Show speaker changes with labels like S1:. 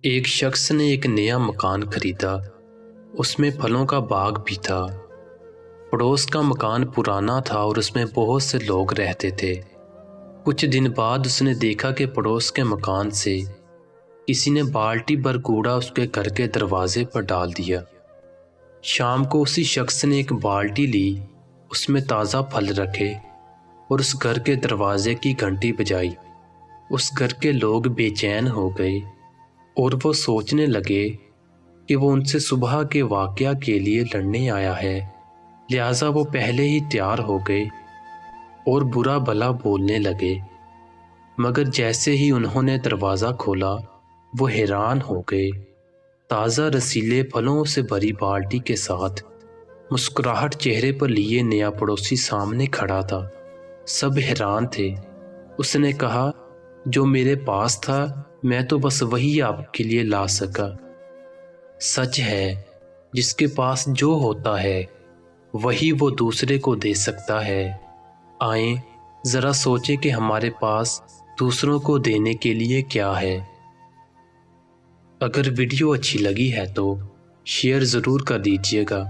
S1: ایک شخص نے ایک نیا مکان خریدا۔ اس میں پھلوں کا باغ بھی تھا۔ پڑوس کا مکان پرانا تھا اور اس میں بہت سے لوگ رہتے تھے۔ کچھ دن بعد اس نے دیکھا کہ پڑوس کے مکان سے کسی نے بالٹی بھر کوڑا اس کے گھر کے دروازے پر ڈال دیا۔ شام کو اسی شخص نے ایک بالٹی لی، اس میں تازہ پھل رکھے اور اس گھر کے دروازے کی گھنٹی بجائی۔ اس گھر کے لوگ بے چین ہو گئے اور وہ سوچنے لگے کہ وہ ان سے صبح کے واقعہ کے لیے لڑنے آیا ہے، لہٰذا وہ پہلے ہی تیار ہو گئے اور برا بھلا بولنے لگے۔ مگر جیسے ہی انہوں نے دروازہ کھولا وہ حیران ہو گئے۔ تازہ رسیلے پھلوں سے بھری بالٹی کے ساتھ مسکراہٹ چہرے پر لیے نیا پڑوسی سامنے کھڑا تھا۔ سب حیران تھے۔ اس نے کہا، جو میرے پاس تھا میں تو بس وہی آپ کے لیے لا سکا۔ سچ ہے، جس کے پاس جو ہوتا ہے وہی وہ دوسرے کو دے سکتا ہے۔ آئیں ذرا سوچیں کہ ہمارے پاس دوسروں کو دینے کے لیے کیا ہے۔ اگر ویڈیو اچھی لگی ہے تو شیئر ضرور کر دیجیے گا۔